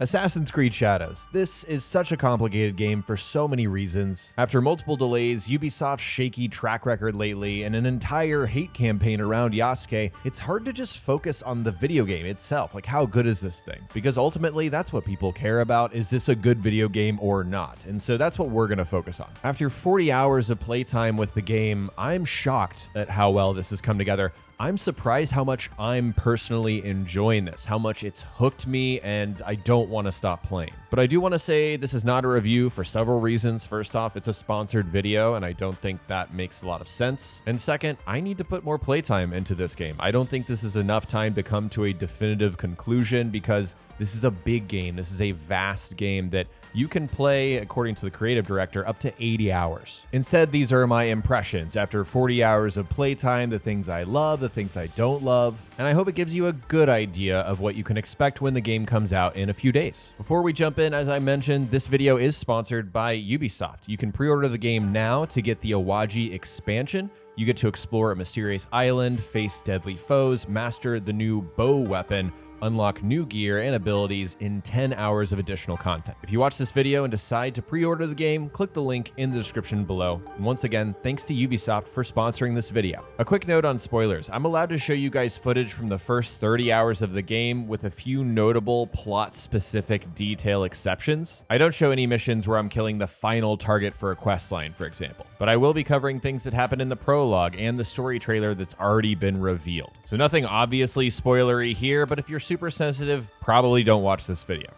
Assassin's Creed Shadows. This is such a complicated game for so many reasons. After multiple delays, Ubisoft's shaky track record lately, and an entire hate campaign around Yasuke, it's hard to just focus on the video game itself. Like, how good is this thing? Because ultimately, that's what people care about. Is this a good video game or not? And so that's what we're going to focus on. After 40 hours of playtime with the game, I'm shocked at how well this has come together. I'm surprised how much I'm personally enjoying this, how much it's hooked me, and I don't want to stop playing. But I do want to say this is not a review for several reasons. First off, it's a sponsored video, and I don't think that makes a lot of sense. And second, I need to put more playtime into this game. I don't think this is enough time to come to a definitive conclusion because this is a big game. This is a vast game that you can play, according to the creative director, up to 80 hours. Instead, these are my impressions after 40 hours of playtime, the things I love, the things I don't love, and I hope it gives you a good idea of what you can expect when the game comes out in a few days. Before we jump in, as I mentioned, this video is sponsored by Ubisoft. You can pre-order the game now to get the Awaji expansion. You get to explore a mysterious island, face deadly foes, master the new bow weapon, unlock new gear and abilities in 10 hours of additional content. If you watch this video and decide to pre-order the game, click the link in the description below. And once again, thanks to Ubisoft for sponsoring this video. A quick note on spoilers. I'm allowed to show you guys footage from the first 30 hours of the game with a few notable plot-specific detail exceptions. I don't show any missions where I'm killing the final target for a quest line, for example. But I will be covering things that happen in the prologue and the story trailer that's already been revealed. So nothing obviously spoilery here, but if you're super sensitive, probably don't watch this video.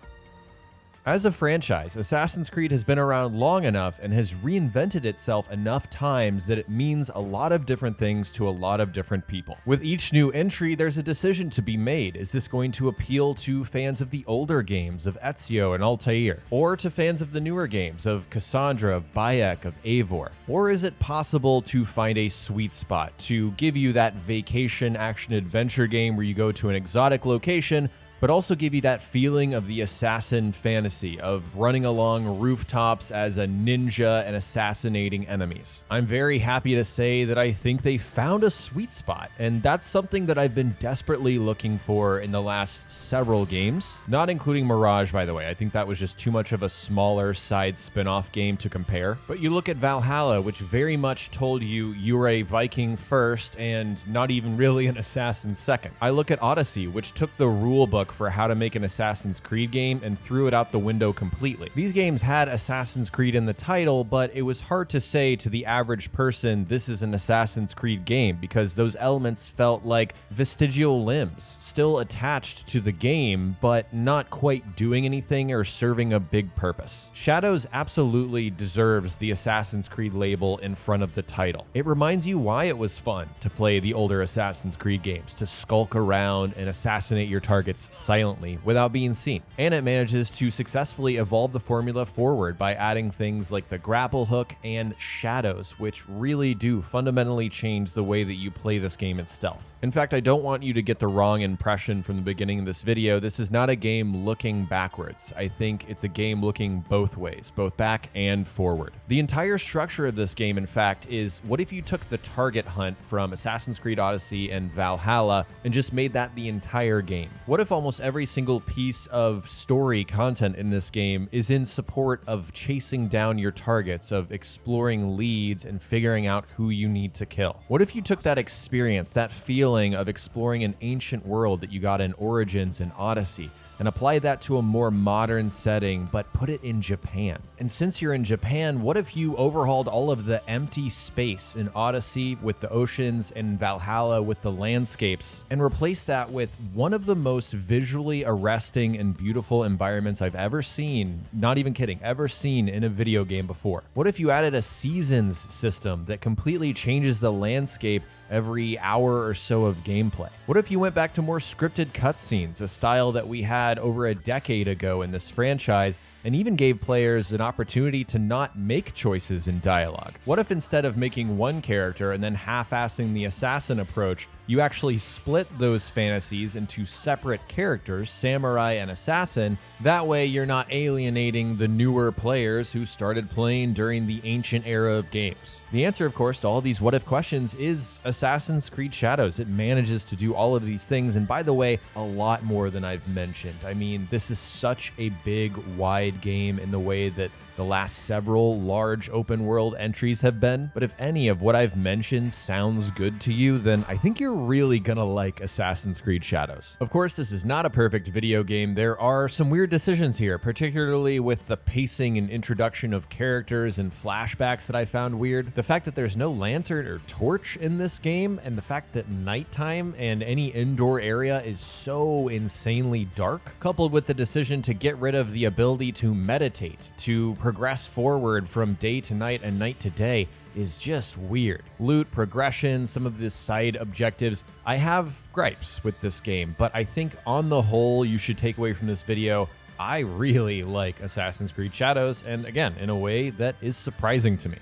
As a franchise, Assassin's Creed has been around long enough and has reinvented itself enough times that it means a lot of different things to a lot of different people. With each new entry, there's a decision to be made. Is this going to appeal to fans of the older games of Ezio and Altair? Or to fans of the newer games of Cassandra, of Bayek, of Eivor? Or is it possible to find a sweet spot to give you that vacation action-adventure game where you go to an exotic location but also give you that feeling of the assassin fantasy of running along rooftops as a ninja and assassinating enemies? I'm very happy to say that I think they found a sweet spot, and that's something that I've been desperately looking for in the last several games, not including Mirage, by the way. I think that was just too much of a smaller side spin-off game to compare. But you look at Valhalla, which very much told you you were a Viking first and not even really an assassin second. I look at Odyssey, which took the rulebook for how to make an Assassin's Creed game and threw it out the window completely. These games had Assassin's Creed in the title, but it was hard to say to the average person this is an Assassin's Creed game because those elements felt like vestigial limbs, still attached to the game, but not quite doing anything or serving a big purpose. Shadows absolutely deserves the Assassin's Creed label in front of the title. It reminds you why it was fun to play the older Assassin's Creed games, to skulk around and assassinate your targets silently without being seen. And it manages to successfully evolve the formula forward by adding things like the grapple hook and shadows, which really do fundamentally change the way that you play this game in stealth. In fact, I don't want you to get the wrong impression from the beginning of this video. This is not a game looking backwards. I think it's a game looking both ways, both back and forward. The entire structure of this game, in fact, is what if you took the target hunt from Assassin's Creed Odyssey and Valhalla and just made that the entire game? What if almost every single piece of story content in this game is in support of chasing down your targets, of exploring leads and figuring out who you need to kill? What if you took that experience, that feeling of exploring an ancient world that you got in Origins and Odyssey, and apply that to a more modern setting, but put it in Japan? And since you're in Japan, what if you overhauled all of the empty space in Odyssey with the oceans and Valhalla with the landscapes and replaced that with one of the most visually arresting and beautiful environments I've ever seen, not even kidding, ever seen in a video game before? What if you added a seasons system that completely changes the landscape every hour or so of gameplay? What if you went back to more scripted cutscenes, a style that we had over a decade ago in this franchise, and even gave players an opportunity to not make choices in dialogue? What if instead of making one character and then half-assing the assassin approach, you actually split those fantasies into separate characters, samurai and assassin. That way you're not alienating the newer players who started playing during the ancient era of games. The answer, of course, to all these what if questions is Assassin's Creed Shadows. It manages to do all of these things, and by the way, a lot more than I've mentioned. I mean, this is such a big, wide game in the way that the last several large open world entries have been, but if any of what I've mentioned sounds good to you, then I think you're really gonna like Assassin's Creed Shadows. Of course, this is not a perfect video game. There are some weird decisions here, particularly with the pacing and introduction of characters and flashbacks that I found weird. The fact that there's no lantern or torch in this game, and the fact that nighttime and any indoor area is so insanely dark, coupled with the decision to get rid of the ability to meditate, to progress forward from day to night and night to day, is just weird. Loot, progression, some of the side objectives. I have gripes with this game, but I think on the whole, you should take away from this video, I really like Assassin's Creed Shadows, and again, in a way that is surprising to me.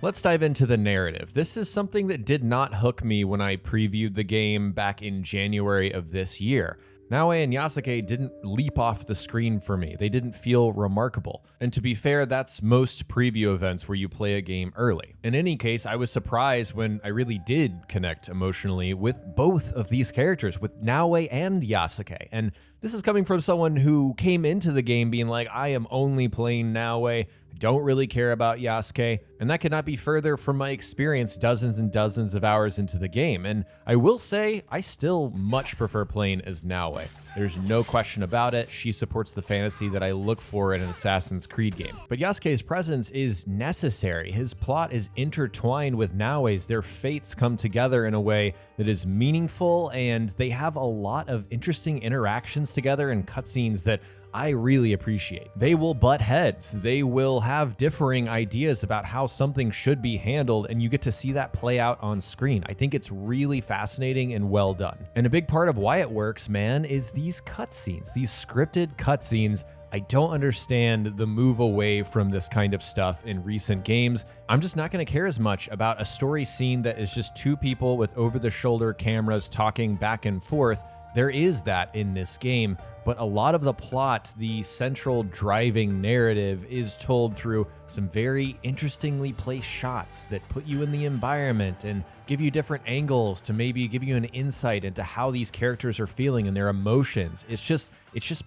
Let's dive into the narrative. This is something that did not hook me when I previewed the game back in January of this year. Naoe and Yasuke didn't leap off the screen for me. They didn't feel remarkable. And to be fair, that's most preview events where you play a game early. In any case, I was surprised when I really did connect emotionally with both of these characters, with Naoe and Yasuke. And this is coming from someone who came into the game being like, I am only playing Naoe, don't really care about Yasuke, and that could not be further from my experience dozens and dozens of hours into the game. And I will say, I still much prefer playing as Naoe. There's no question about it. She supports the fantasy that I look for in an Assassin's Creed game. But Yasuke's presence is necessary. His plot is intertwined with Naoe's. Their fates come together in a way that is meaningful, and they have a lot of interesting interactions together and cutscenes that I really appreciate. They will butt heads. They will have differing ideas about how something should be handled, and you get to see that play out on screen. I think it's really fascinating and well done. And a big part of why it works, man, is these cutscenes, these scripted cutscenes. I don't understand the move away from this kind of stuff in recent games. I'm just not going to care as much about a story scene that is just two people with over-the-shoulder cameras talking back and forth. There is that in this game, but a lot of the plot, the central driving narrative, is told through some very interestingly placed shots that put you in the environment and give you different angles to maybe give you an insight into how these characters are feeling and their emotions. It's just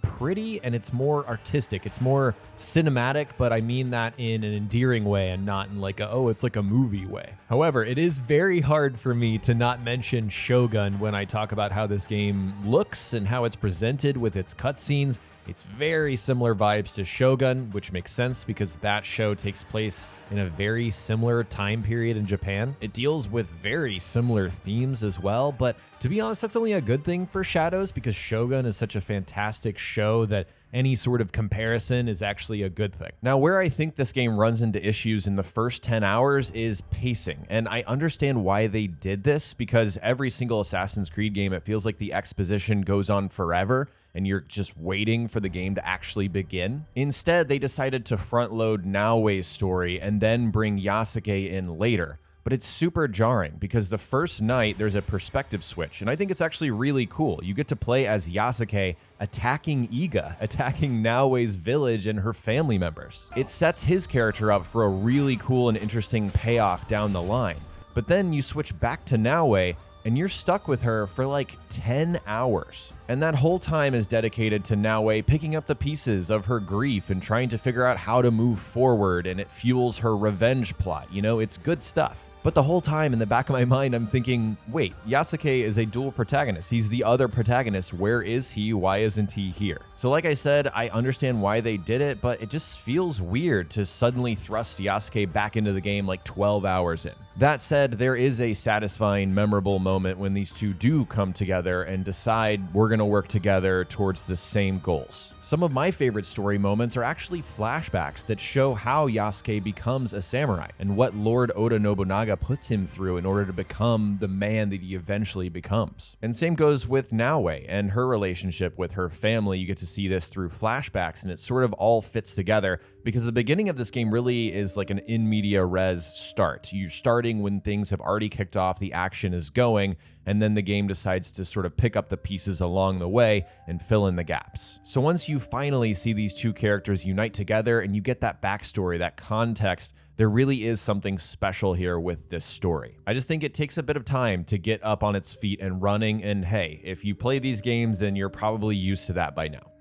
pretty, and it's more artistic. It's more cinematic, but I mean that in an endearing way and not in like it's like a movie way. However, it is very hard for me to not mention Shogun when I talk about how this game looks and how it's presented with its cutscenes. It's very similar vibes to Shogun, which makes sense because that show takes place in a very similar time period in Japan. It deals with very similar themes as well, but to be honest, that's only a good thing for Shadows because Shogun is such a fantastic show that any sort of comparison is actually a good thing. Now, where I think this game runs into issues in the first 10 hours is pacing, and I understand why they did this because every single Assassin's Creed game, it feels like the exposition goes on forever and you're just waiting for the game to actually begin. Instead, they decided to front load Naoe's story and then bring Yasuke in later. But it's super jarring because the first night there's a perspective switch, and I think it's actually really cool. You get to play as Yasuke attacking Iga, attacking Naoe's village and her family members. It sets his character up for a really cool and interesting payoff down the line. But then you switch back to Naoe, and you're stuck with her for like 10 hours. And that whole time is dedicated to Naoe picking up the pieces of her grief and trying to figure out how to move forward, and it fuels her revenge plot. You know, it's good stuff. But the whole time in the back of my mind, I'm thinking, wait, Yasuke is a dual protagonist. He's the other protagonist. Where is he? Why isn't he here? So like I said, I understand why they did it, but it just feels weird to suddenly thrust Yasuke back into the game like 12 hours in. That said, there is a satisfying, memorable moment when these two do come together and decide we're going to work together towards the same goals. Some of my favorite story moments are actually flashbacks that show how Yasuke becomes a samurai and what Lord Oda Nobunaga puts him through in order to become the man that he eventually becomes. And same goes with Naoe and her relationship with her family. You get to see this through flashbacks, and it sort of all fits together because the beginning of this game really is like an in media res start. You start starting when things have already kicked off, the action is going, and then the game decides to sort of pick up the pieces along the way and fill in the gaps. So once you finally see these two characters unite together and you get that backstory, that context, there really is something special here with this story. I just think it takes a bit of time to get up on its feet and running, and hey, if you play these games, then you're probably used to that by now.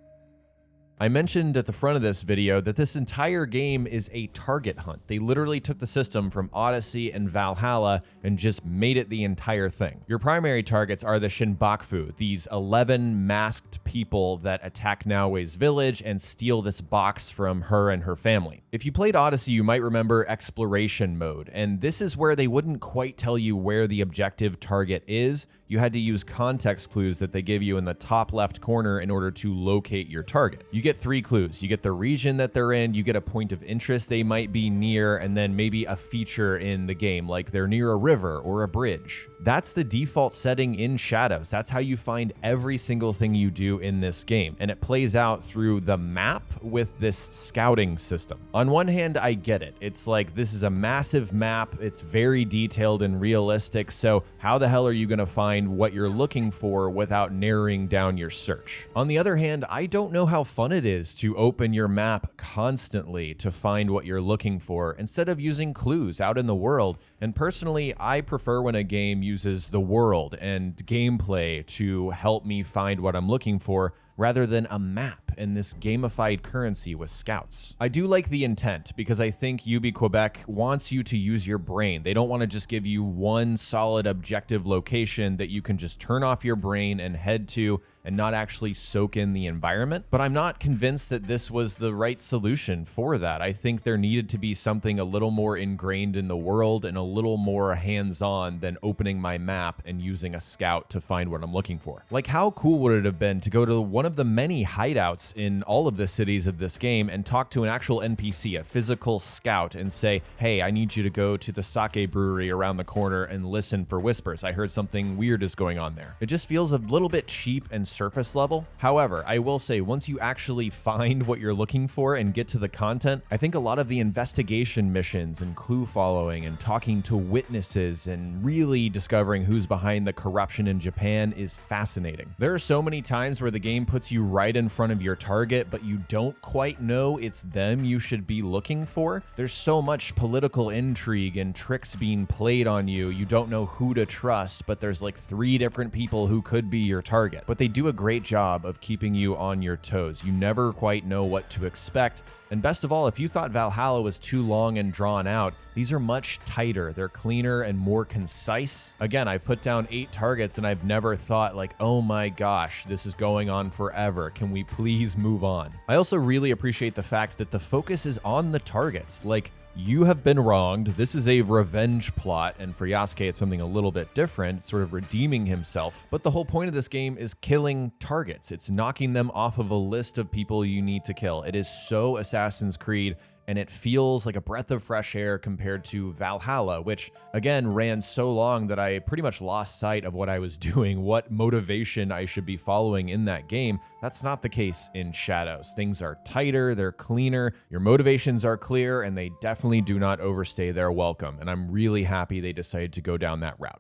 I mentioned at the front of this video that this entire game is a target hunt. They literally took the system from Odyssey and Valhalla and just made it the entire thing. Your primary targets are the Shinbaku, these 11 masked people that attack Naoe's village and steal this box from her and her family. If you played Odyssey, you might remember exploration mode, and this is where they wouldn't quite tell you where the objective target is. You had to use context clues that they give you in the top left corner in order to locate your target. You get 3 clues. You get the region that they're in, you get a point of interest they might be near, and then maybe a feature in the game, like they're near a river or a bridge. That's the default setting in Shadows. That's how you find every single thing you do in this game, and it plays out through the map with this scouting system. On one hand, I get it. It's like, this is a massive map, it's very detailed and realistic, so how the hell are you gonna find what you're looking for without narrowing down your search? On the other hand, I don't know how fun it is to open your map constantly to find what you're looking for instead of using clues out in the world. And personally, I prefer when a game uses the world and gameplay to help me find what I'm looking for, rather than a map and this gamified currency with scouts. I do like the intent because I think UB Quebec wants you to use your brain. They don't want to just give you one solid objective location that you can just turn off your brain and head to and not actually soak in the environment. But I'm not convinced that this was the right solution for that. I think there needed to be something a little more ingrained in the world and a little more hands-on than opening my map and using a scout to find what I'm looking for. Like, how cool would it have been to go to one of the many hideouts in all of the cities of this game and talk to an actual NPC, a physical scout, and say, hey, I need you to go to the sake brewery around the corner and listen for whispers. I heard something weird is going on there. It just feels a little bit cheap and surface level. However, I will say, once you actually find what you're looking for and get to the content, I think a lot of the investigation missions and clue following and talking to witnesses and really discovering who's behind the corruption in Japan is fascinating. There are so many times where the game puts you right in front of your target, but you don't quite know it's them you should be looking for. There's so much political intrigue and tricks being played on you. You don't know who to trust, but there's like 3 different people who could be your target. But they do a great job of keeping you on your toes. You never quite know what to expect. And best of all, if you thought Valhalla was too long and drawn out, these are much tighter. They're cleaner and more concise. Again, I put down 8 targets and I've never thought like, oh my gosh, this is going on forever. Can we please move on? I also really appreciate the fact that the focus is on the targets. Like, you have been wronged. This is a revenge plot, and for Yasuke, it's something a little bit different, sort of redeeming himself. But the whole point of this game is killing targets. It's knocking them off of a list of people you need to kill. It is so Assassin's Creed, and it feels like a breath of fresh air compared to Valhalla, which again ran so long that I pretty much lost sight of what I was doing, what motivation I should be following in that game. That's not the case in Shadows. Things are tighter, they're cleaner, your motivations are clear, and they definitely do not overstay their welcome. And I'm really happy they decided to go down that route.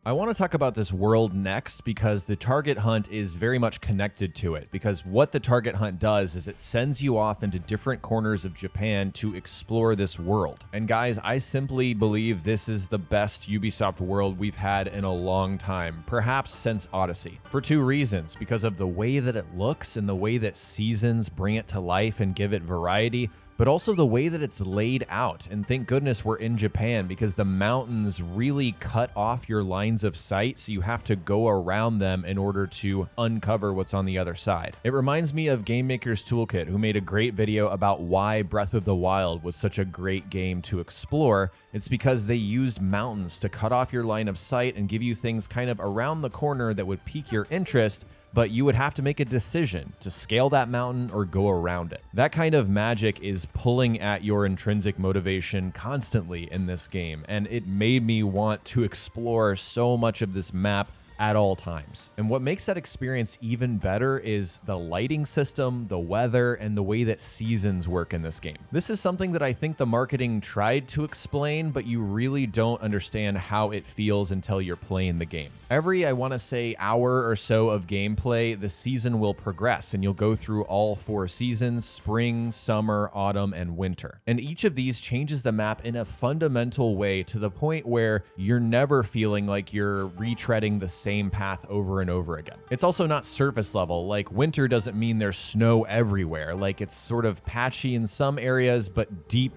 I want to talk about this world next because the target hunt is very much connected to it, because what the target hunt does is it sends you off into different corners of Japan to explore this world. And guys, I simply believe this is the best Ubisoft world we've had in a long time, perhaps since Odyssey, for 2 reasons: because of the way that it looks and the way that seasons bring it to life and give it variety, but also the way that it's laid out. And thank goodness we're in Japan, because the mountains really cut off your lines of sight, so you have to go around them in order to uncover what's on the other side. It reminds me of Game Maker's Toolkit, who made a great video about why Breath of the Wild was such a great game to explore. It's because they used mountains to cut off your line of sight and give you things kind of around the corner that would pique your interest, but you would have to make a decision to scale that mountain or go around it. That kind of magic is pulling at your intrinsic motivation constantly in this game, and it made me want to explore so much of this map at all times. And what makes that experience even better is the lighting system, the weather, and the way that seasons work in this game. This is something that I think the marketing tried to explain, but you really don't understand how it feels until you're playing the game. Every, I want to say, hour or so of gameplay, the season will progress and you'll go through all 4 seasons: spring, summer, autumn, and winter. And each of these changes the map in a fundamental way to the point where you're never feeling like you're retreading the same path over and over again. It's also not surface level. Like, winter doesn't mean there's snow everywhere. Like, it's sort of patchy in some areas, but deep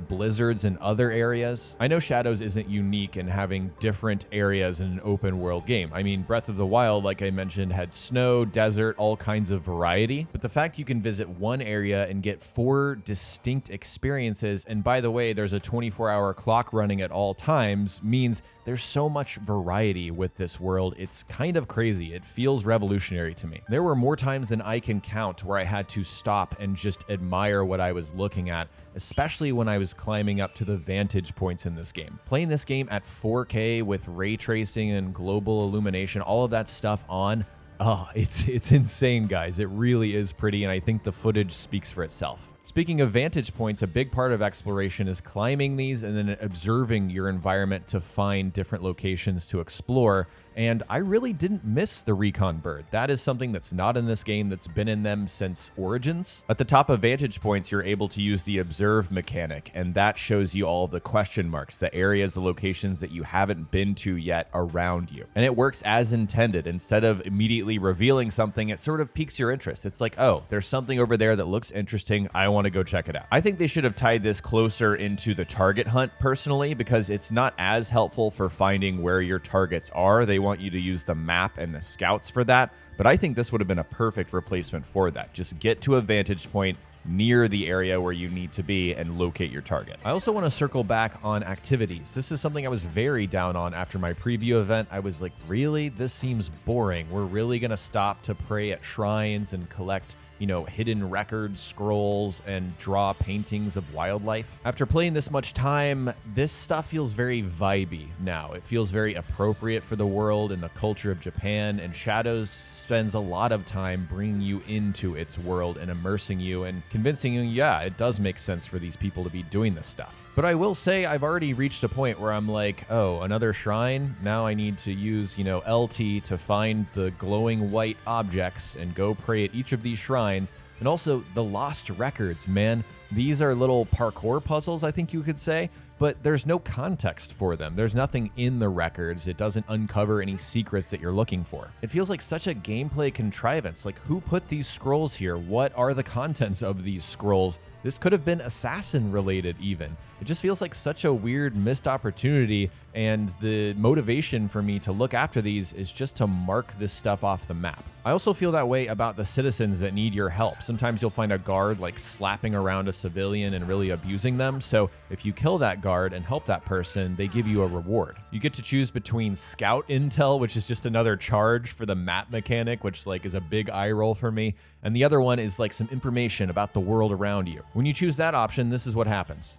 blizzards in other areas. I know Shadows isn't unique in having different areas in an open world game. I mean, Breath of the Wild, like I mentioned, had snow, desert, all kinds of variety. But the fact you can visit one area and get 4 distinct experiences, and by the way, there's a 24-hour clock running at all times, means there's so much variety with this world. It's kind of crazy. It feels revolutionary to me. There were more times than I can count where I had to stop and just admire what I was looking at, especially when I was climbing up to the vantage points in this game. Playing this game at 4K with ray tracing and global illumination, all of that stuff on, oh, it's insane, guys. It really is pretty, and I think the footage speaks for itself. Speaking of vantage points, a big part of exploration is climbing these and then observing your environment to find different locations to explore. And I really didn't miss the recon bird. That is something that's not in this game, that's been in them since Origins. At the top of vantage points, you're able to use the observe mechanic, and that shows you all of the question marks, the areas, the locations that you haven't been to yet around you. And it works as intended. Instead of immediately revealing something, it sort of piques your interest. It's like, oh, there's something over there that looks interesting. I want to go check it out. I think they should have tied this closer into the target hunt personally, because it's not as helpful for finding where your targets are. They want you to use the map and the scouts for that, but I think this would have been a perfect replacement for that. Just get to a vantage point near the area where you need to be and locate your target. I also want to circle back on activities. This is something I was very down on after my preview event. I was like, really? This seems boring. We're really going to stop to pray at shrines and collect, you know, hidden records, scrolls, and draw paintings of wildlife. After playing this much time, this stuff feels very vibey now. It feels very appropriate for the world and the culture of Japan, and Shadows spends a lot of time bringing you into its world and immersing you and convincing you, yeah, it does make sense for these people to be doing this stuff. But I will say I've already reached a point where I'm like, oh, another shrine? Now I need to use, you know, LT to find the glowing white objects and go pray at each of these shrines. And also the lost records, man. These are little parkour puzzles, I think you could say, but there's no context for them. There's nothing in the records. It doesn't uncover any secrets that you're looking for. It feels like such a gameplay contrivance. Like, who put these scrolls here? What are the contents of these scrolls? This could have been assassin related even. It just feels like such a weird missed opportunity, and the motivation for me to look after these is just to mark this stuff off the map. I also feel that way about the citizens that need your help. Sometimes you'll find a guard like slapping around a civilian and really abusing them. So if you kill that guard and help that person, they give you a reward. You get to choose between scout intel, which is just another charge for the map mechanic, which like is a big eye roll for me. And the other one is like some information about the world around you. When you choose that option, this is what happens.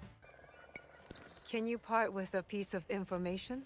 Can you part with a piece of information?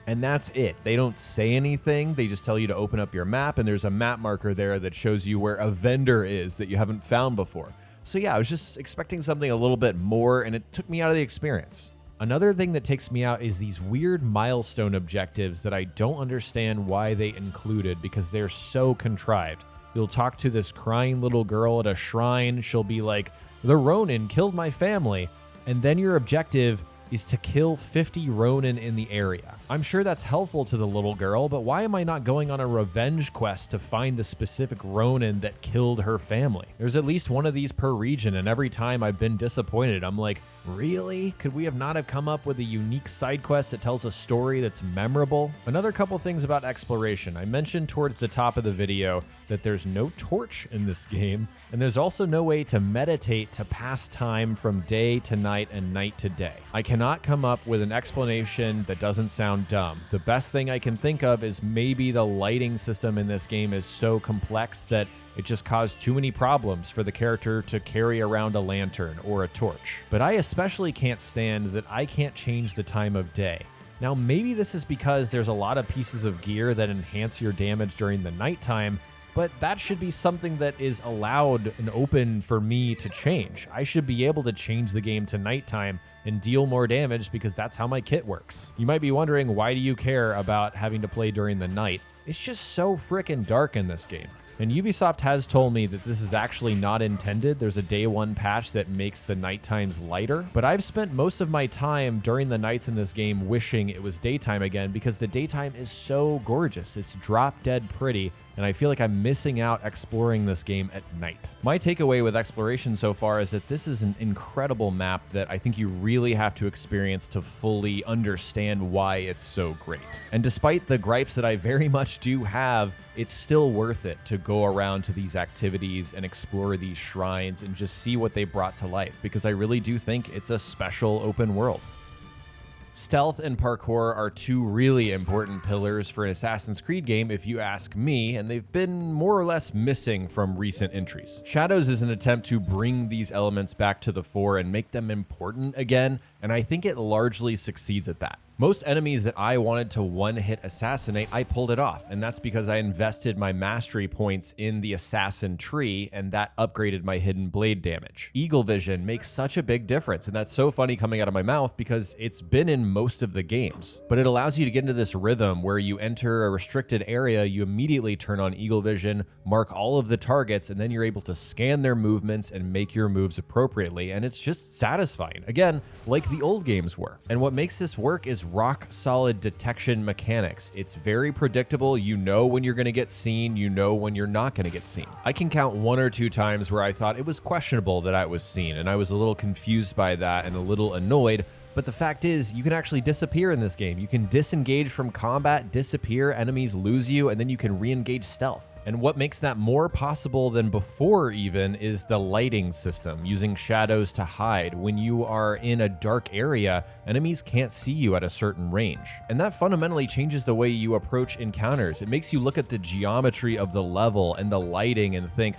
And that's it. They don't say anything. They just tell you to open up your map, and there's a map marker there that shows you where a vendor is that you haven't found before. So yeah, I was just expecting something a little bit more, and it took me out of the experience. Another thing that takes me out is these weird milestone objectives that I don't understand why they included, because they're so contrived. You'll talk to this crying little girl at a shrine. She'll be like, "The Ronin killed my family." And then your objective is to kill 50 Ronin in the area. I'm sure that's helpful to the little girl, but why am I not going on a revenge quest to find the specific Ronin that killed her family? There's at least one of these per region, and every time I've been disappointed. I'm like, really? Could we have not have come up with a unique side quest that tells a story that's memorable? Another couple things about exploration. I mentioned towards the top of the video that there's no torch in this game, and there's also no way to meditate to pass time from day to night and night to day. I cannot come up with an explanation that doesn't sound dumb. The best thing I can think of is maybe the lighting system in this game is so complex that It just caused too many problems for the character to carry around a lantern or a torch. But I especially can't stand that I can't change the time of day. Now, maybe this is because there's a lot of pieces of gear that enhance your damage during the nighttime, but that should be something that is allowed and open for me to change. I should be able to change the game to nighttime and deal more damage because that's how my kit works. You might be wondering, why do you care about having to play during the night? It's just so freaking dark in this game. And Ubisoft has told me that this is actually not intended. There's a day one patch that makes the night times lighter, but I've spent most of my time during the nights in this game wishing it was daytime again because the daytime is so gorgeous. It's drop dead pretty, and I feel like I'm missing out exploring this game at night. My takeaway with exploration so far is that this is an incredible map that I think you really have to experience to fully understand why it's so great. And despite the gripes that I very much do have, it's still worth it to go around to these activities and explore these shrines and just see what they brought to life, because I really do think it's a special open world. Stealth and parkour are two really important pillars for an Assassin's Creed game if you ask me, and they've been more or less missing from recent entries. Shadows is an attempt to bring these elements back to the fore and make them important again, and I think it largely succeeds at that. Most enemies that I wanted to one-hit assassinate, I pulled it off, and that's because I invested my mastery points in the assassin tree, and that upgraded my hidden blade damage. Eagle vision makes such a big difference, and that's so funny coming out of my mouth because it's been in most of the games. But it allows you to get into this rhythm where you enter a restricted area, you immediately turn on eagle vision, mark all of the targets, and then you're able to scan their movements and make your moves appropriately, and it's just satisfying. Again, like the old games were. And what makes this work is rock solid detection mechanics. It's very predictable. You know when you're going to get seen, you know when you're not going to get seen. I can count 1 or 2 times where I thought it was questionable that I was seen, and I was a little confused by that and a little annoyed. But the fact is, you can actually disappear in this game. You can disengage from combat, disappear, enemies lose you, and then you can re-engage stealth. And what makes that more possible than before even is the lighting system, using shadows to hide. When you are in a dark area, enemies can't see you at a certain range. And that fundamentally changes the way you approach encounters. It makes you look at the geometry of the level and the lighting and think,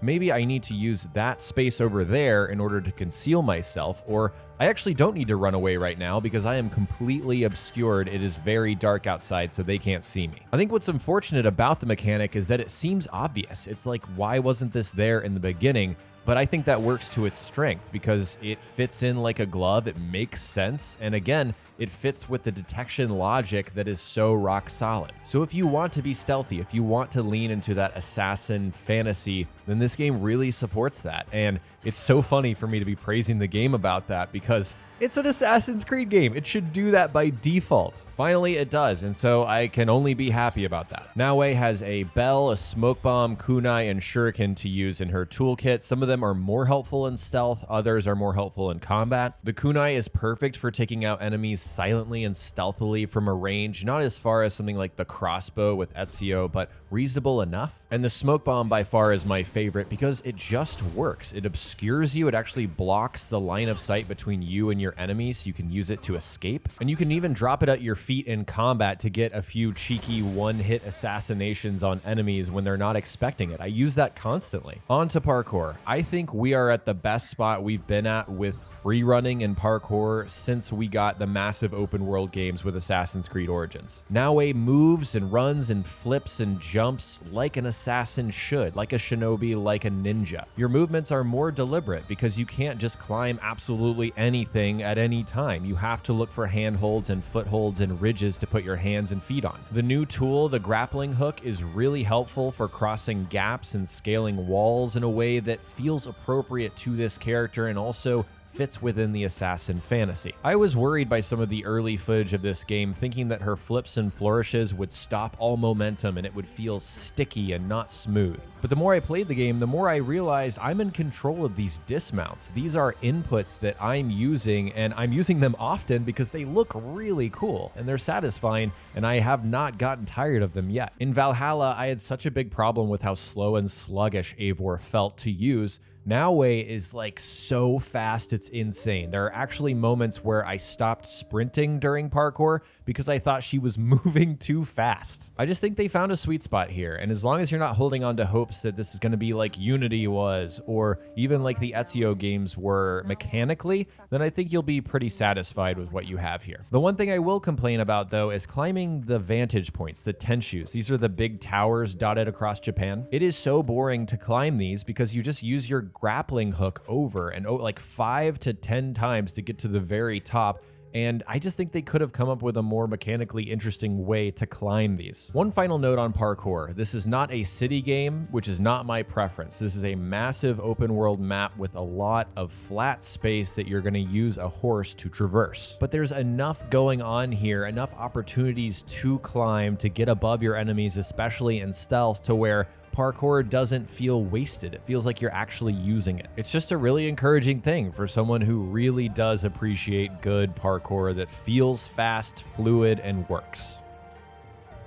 maybe I need to use that space over there in order to conceal myself, or I actually don't need to run away right now because I am completely obscured. It is very dark outside, so they can't see me. I think what's unfortunate about the mechanic is that it seems obvious. It's like, why wasn't this there in the beginning? But I think that works to its strength because it fits in like a glove. It makes sense. And again, it fits with the detection logic that is so rock solid. So if you want to be stealthy, if you want to lean into that assassin fantasy, then this game really supports that. And it's so funny for me to be praising the game about that because it's an Assassin's Creed game. It should do that by default. Finally, it does, and so I can only be happy about that. Noire has a bell, a smoke bomb, kunai, and shuriken to use in her toolkit. Some of them are more helpful in stealth, others are more helpful in combat. The kunai is perfect for taking out enemies silently and stealthily from a range, not as far as something like the crossbow with Ezio, but reasonable enough. And the smoke bomb by far is my favorite because it just works. It obscures you, it actually blocks the line of sight between you and your enemies, so you can use it to escape. And you can even drop it at your feet in combat to get a few cheeky one-hit assassinations on enemies when they're not expecting it. I use that constantly. On to parkour. I think we are at the best spot we've been at with free running and parkour since we got the massive open world games with Assassin's Creed Origins. Noire moves and runs and flips and jumps like an assassin should, like a shinobi, like a ninja. Your movements are more deliberate because you can't just climb absolutely anything at any time. You have to look for handholds and footholds and ridges to put your hands and feet on. The new tool, the grappling hook, is really helpful for crossing gaps and scaling walls in a way that feels appropriate to this character and also fits within the assassin fantasy. I was worried by some of the early footage of this game, thinking that her flips and flourishes would stop all momentum and it would feel sticky and not smooth. But the more I played the game, the more I realized I'm in control of these dismounts. These are inputs that I'm using, and I'm using them often because they look really cool and they're satisfying, and I have not gotten tired of them yet. In Valhalla, I had such a big problem with how slow and sluggish Eivor felt to use, Noire is like so fast, it's insane. There are actually moments where I stopped sprinting during parkour because I thought she was moving too fast. I just think they found a sweet spot here, and as long as you're not holding on to hopes that this is going to be like Unity was, or even like the Ezio games were mechanically, then I think you'll be pretty satisfied with what you have here. The one thing I will complain about though is climbing the vantage points, the tenshus. These are the big towers dotted across Japan. It is so boring to climb these because you just use your grappling hook over and like 5 to 10 times to get to the very top. And I just think they could have come up with a more mechanically interesting way to climb these. One final note on parkour. This is not a city game, which is not my preference. This is a massive open world map with a lot of flat space that you're gonna use a horse to traverse. But there's enough going on here, enough opportunities to climb to get above your enemies, especially in stealth, to where parkour doesn't feel wasted. It feels like you're actually using it. It's just a really encouraging thing for someone who really does appreciate good parkour that feels fast, fluid, and works.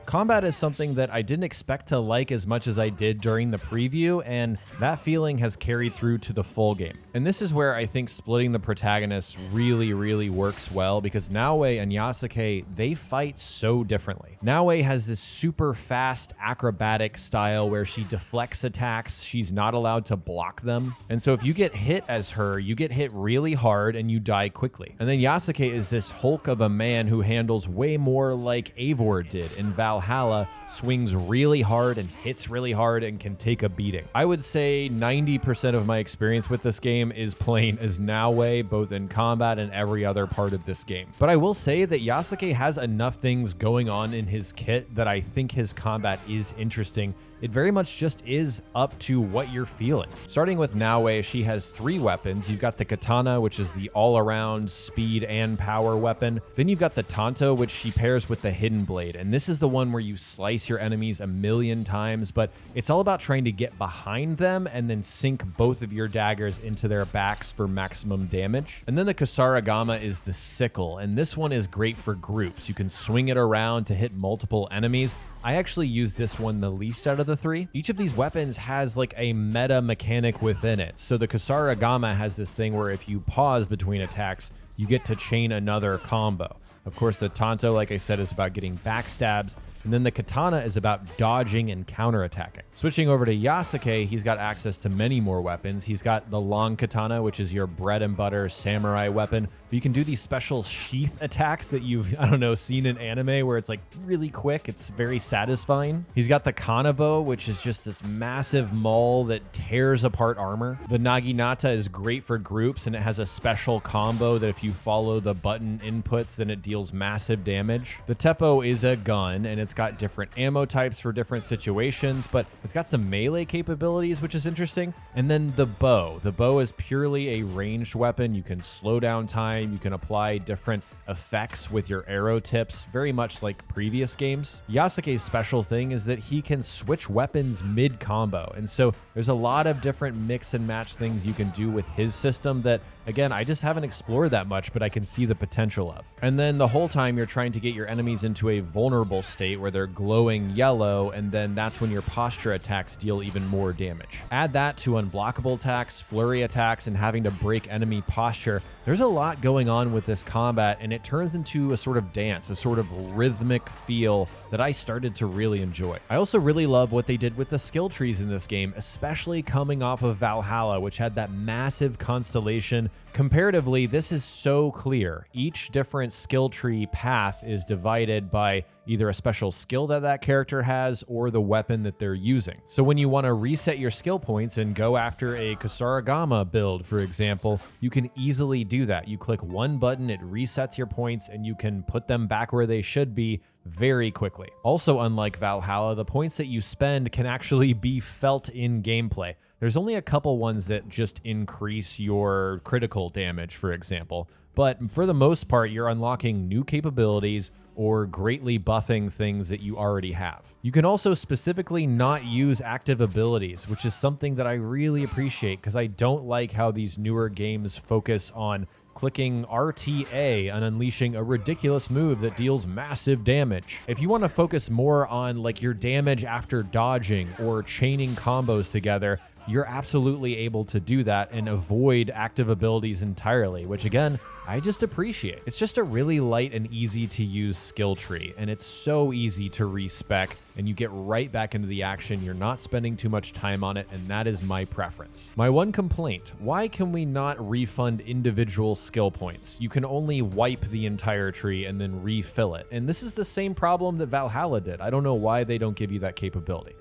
Combat is something that I didn't expect to like as much as I did during the preview, and that feeling has carried through to the full game. And this is where I think splitting the protagonists really works well, because Noire and Yasuke, they fight so differently. Noire has this super fast acrobatic style where she deflects attacks, she's not allowed to block them. And so if you get hit as her, you get hit really hard and you die quickly. And then Yasuke is this Hulk of a man who handles way more like Avowed did in Valhalla, swings really hard and hits really hard and can take a beating. I would say 90% of my experience with this game is playing as Noire, both in combat and every other part of this game. But I will say that Yasuke has enough things going on in his kit that I think his combat is interesting. It very much just is up to what you're feeling. Starting with Noire, she has 3 weapons. You've got the katana, which is the all-around speed and power weapon. Then you've got the tanto, which she pairs with the hidden blade. And this is the one where you slice your enemies a million times, but it's all about trying to get behind them and then sink both of your daggers into their backs for maximum damage. And then the kusarigama is the sickle, and this one is great for groups. You can swing it around to hit multiple enemies. I actually use this one the least out of the 3. Each of these weapons has like a meta mechanic within it. So the kusarigama has this thing where if you pause between attacks, you get to chain another combo. Of course, the tanto, like I said, is about getting backstabs, and then the katana is about dodging and counterattacking. Switching over to Yasuke, he's got access to many more weapons. He's got the long katana, which is your bread and butter samurai weapon, but you can do these special sheath attacks that you've, I don't know, seen in anime where it's like really quick. It's very satisfying. He's got the kanabo, which is just this massive maul that tears apart armor. The naginata is great for groups, and it has a special combo that if you follow the button inputs, then it deals massive damage. The teppo is a gun, and it's got different ammo types for different situations, but it's got some melee capabilities, which is interesting. And then the bow. The bow is purely a ranged weapon. You can slow down time. You can apply different effects with your arrow tips, very much like previous games. Yasuke's special thing is that he can switch weapons mid-combo, and so there's a lot of different mix and match things you can do with his system that, again, I just haven't explored that much, but I can see the potential of. And then the whole time you're trying to get your enemies into a vulnerable state where they're glowing yellow, and then that's when your posture attacks deal even more damage. Add that to unblockable attacks, flurry attacks, and having to break enemy posture. There's a lot going on with this combat, and it turns into a sort of dance, a sort of rhythmic feel that I started to really enjoy. I also really love what they did with the skill trees in this game, especially coming off of Valhalla, which had that massive constellation. Comparatively, this is so clear. Each different skill tree path is divided by either a special skill that that character has or the weapon that they're using. So when you want to reset your skill points and go after a kusarigama build, for example, you can easily do that. You click one button, it resets your points, and you can put them back where they should be very quickly. Also, unlike Valhalla, the points that you spend can actually be felt in gameplay. There's only a couple ones that just increase your critical damage, for example, but for the most part, you're unlocking new capabilities or greatly buffing things that you already have. You can also specifically not use active abilities, which is something that I really appreciate because I don't like how these newer games focus on clicking RTA and unleashing a ridiculous move that deals massive damage. If you want to focus more on like your damage after dodging or chaining combos together, you're absolutely able to do that and avoid active abilities entirely, which again, I just appreciate. It's just a really light and easy to use skill tree, and it's so easy to respec, and you get right back into the action. You're not spending too much time on it, and that is my preference. My one complaint, why can we not refund individual skill points? You can only wipe the entire tree and then refill it, and this is the same problem that Valhalla did. I don't know why they don't give you that capability.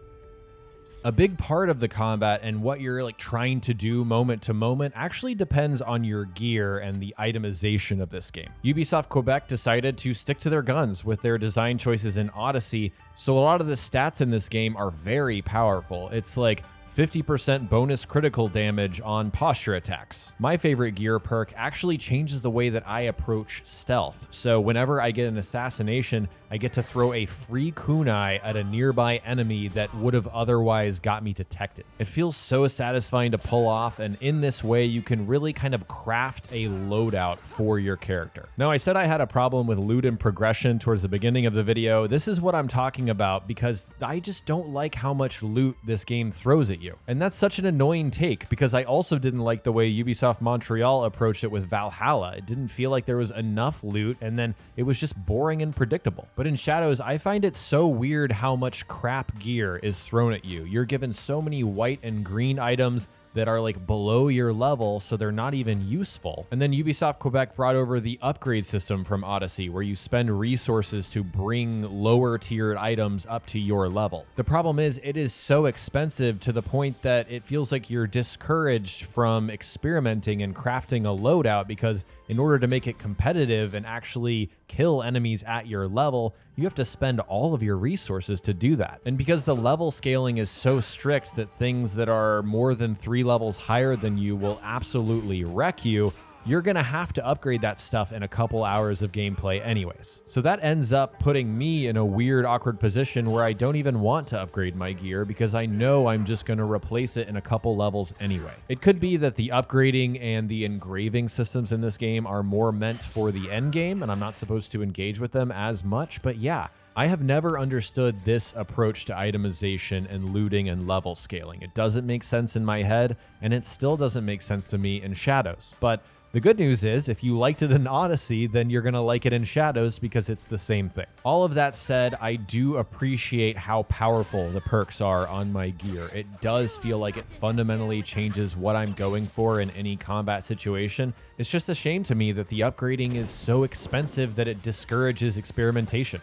A big part of the combat and what you're like trying to do moment to moment actually depends on your gear and the itemization of this game. Ubisoft Quebec decided to stick to their guns with their design choices in Odyssey, so a lot of the stats in this game are very powerful. It's like 50% bonus critical damage on posture attacks. My favorite gear perk actually changes the way that I approach stealth. So whenever I get an assassination, I get to throw a free kunai at a nearby enemy that would have otherwise got me detected. It feels so satisfying to pull off, and in this way, you can really kind of craft a loadout for your character. Now, I said I had a problem with loot and progression towards the beginning of the video. This is what I'm talking about because I just don't like how much loot this game throws at you. And that's such an annoying take because I also didn't like the way Ubisoft Montreal approached it with Valhalla. It didn't feel like there was enough loot, and then it was just boring and predictable. But in Shadows, I find it so weird how much crap gear is thrown at you. You're given so many white and green items that are like below your level, so they're not even useful. And then Ubisoft Quebec brought over the upgrade system from Odyssey, where you spend resources to bring lower tiered items up to your level. The problem is it is so expensive to the point that it feels like you're discouraged from experimenting and crafting a loadout, because in order to make it competitive and actually kill enemies at your level, you have to spend all of your resources to do that. And because the level scaling is so strict that things that are more than 3 levels higher than you will absolutely wreck you, you're gonna have to upgrade that stuff in a couple hours of gameplay anyways. So that ends up putting me in a weird, awkward position where I don't even want to upgrade my gear because I know I'm just gonna replace it in a couple levels anyway. It could be that the upgrading and the engraving systems in this game are more meant for the end game and I'm not supposed to engage with them as much, but yeah, I have never understood this approach to itemization and looting and level scaling. It doesn't make sense in my head, and it still doesn't make sense to me in Shadows. But the good news is, if you liked it in Odyssey, then you're gonna like it in Shadows because it's the same thing. All of that said, I do appreciate how powerful the perks are on my gear. It does feel like it fundamentally changes what I'm going for in any combat situation. It's just a shame to me that the upgrading is so expensive that it discourages experimentation.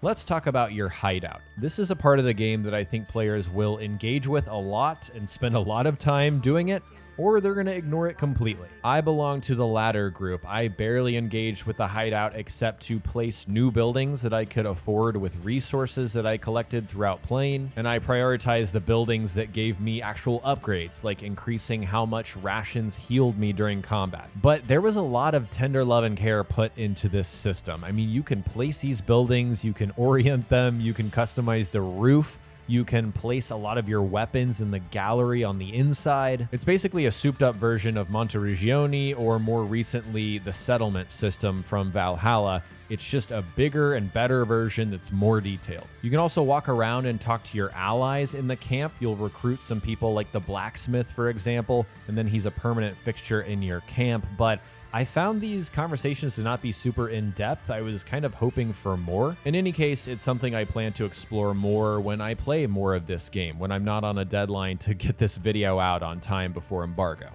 Let's talk about your hideout. This is a part of the game that I think players will engage with a lot and spend a lot of time doing it, or they're gonna ignore it completely. I belong to the latter group. I barely engaged with the hideout except to place new buildings that I could afford with resources that I collected throughout playing, and I prioritized the buildings that gave me actual upgrades, like increasing how much rations healed me during combat. But there was a lot of tender love and care put into this system. I mean, you can place these buildings, you can orient them, you can customize the roof, you can place a lot of your weapons in the gallery on the inside. It's basically a souped up version of Monteregione, or more recently, the settlement system from Valhalla. It's just a bigger and better version that's more detailed. You can also walk around and talk to your allies in the camp. You'll recruit some people like the blacksmith, for example, and then he's a permanent fixture in your camp. But I found these conversations to not be super in-depth. I was kind of hoping for more. In any case, it's something I plan to explore more when I play more of this game, when I'm not on a deadline to get this video out on time before embargo.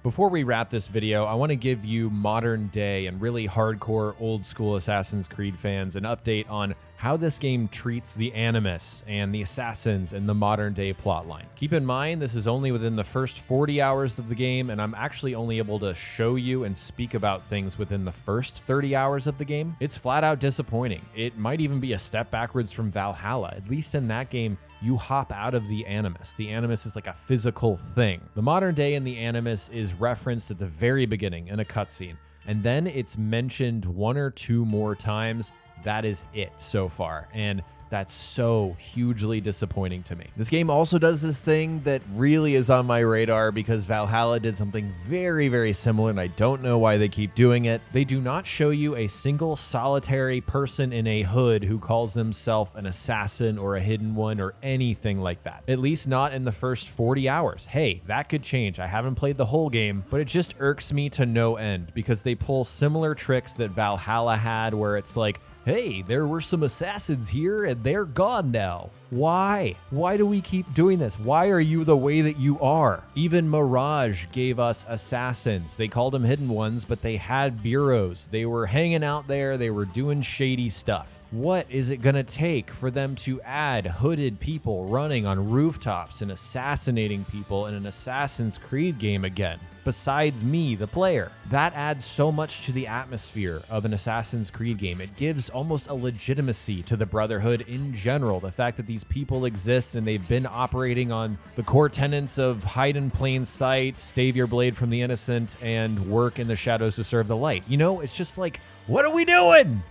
Before we wrap this video, I want to give you modern day and really hardcore old school Assassin's Creed fans an update on how this game treats the Animus and the Assassins in the modern day plotline. Keep in mind, this is only within the first 40 hours of the game, and I'm actually only able to show you and speak about things within the first 30 hours of the game. It's flat out disappointing. It might even be a step backwards from Valhalla. At least in that game, you hop out of the Animus. The Animus is like a physical thing. The modern day in the Animus is referenced at the very beginning in a cutscene, and then it's mentioned 1 or 2 more times. That is it so far. And That's so hugely disappointing to me. This game also does this thing that really is on my radar because Valhalla did something very, very similar, and I don't know why they keep doing it. They do not show you a single solitary person in a hood who calls themselves an assassin or a hidden one or anything like that. At least not in the first 40 hours. Hey, that could change. I haven't played the whole game, but it just irks me to no end because they pull similar tricks that Valhalla had where it's like, hey, there were some assassins here and they're gone now. Why? Why do we keep doing this? Why are you the way that you are? Even Mirage gave us assassins. They called them hidden ones, but they had bureaus. They were hanging out there. They were doing shady stuff. What is it gonna take for them to add hooded people running on rooftops and assassinating people in an Assassin's Creed game again? Besides me, the player. That adds so much to the atmosphere of an Assassin's Creed game. It gives almost a legitimacy to the Brotherhood in general. The fact that these people exist and they've been operating on the core tenets of hide in plain sight, stave your blade from the innocent, and work in the shadows to serve the light. You know, it's just like, what are we doing?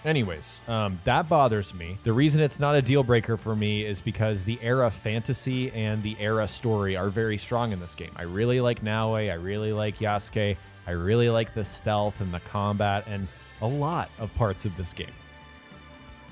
Anyways, that bothers me. The reason it's not a deal breaker for me is because the era fantasy and the era story are very strong in this game. I really like Noire, I really like Yasuke, I really like the stealth and the combat and a lot of parts of this game.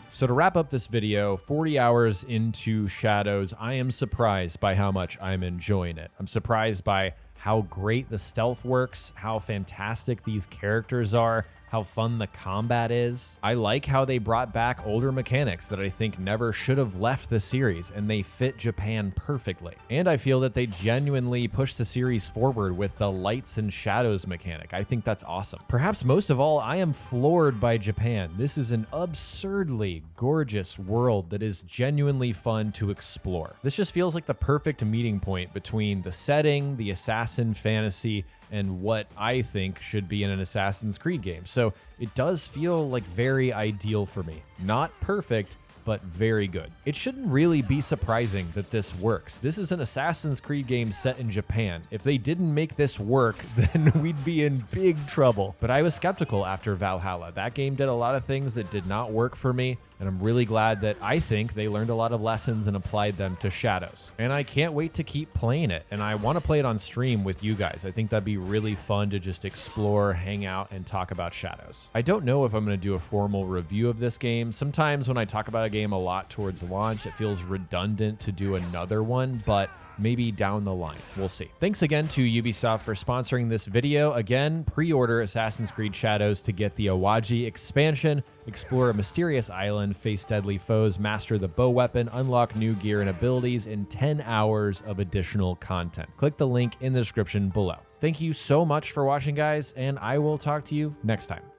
So to wrap up this video, 40 hours into Shadows, I am surprised by how much I'm enjoying it. I'm surprised by how great the stealth works, how fantastic these characters are, how fun the combat is. I like how they brought back older mechanics that I think never should have left the series, and they fit Japan perfectly. And I feel that they genuinely pushed the series forward with the lights and shadows mechanic. I think that's awesome. Perhaps most of all, I am floored by Japan. This is an absurdly gorgeous world that is genuinely fun to explore. This just feels like the perfect meeting point between the setting, the assassin fantasy, and what I think should be in an Assassin's Creed game. So it does feel like very ideal for me. Not perfect, but very good. It shouldn't really be surprising that this works. This is an Assassin's Creed game set in Japan. If they didn't make this work, then we'd be in big trouble. But I was skeptical after Valhalla. That game did a lot of things that did not work for me, and I'm really glad that I think they learned a lot of lessons and applied them to Shadows. And I can't wait to keep playing it, and I want to play it on stream with you guys. I think that'd be really fun to just explore, hang out, and talk about Shadows. I don't know if I'm going to do a formal review of this game. Sometimes when I talk about a game a lot towards launch, it feels redundant to do another one, but maybe down the line. We'll see. Thanks again to Ubisoft for sponsoring this video. Again, pre-order Assassin's Creed Shadows to get the Awaji expansion, explore a mysterious island, face deadly foes, master the bow weapon, unlock new gear and abilities, and 10 hours of additional content. Click the link in the description below. Thank you so much for watching, guys, and I will talk to you next time.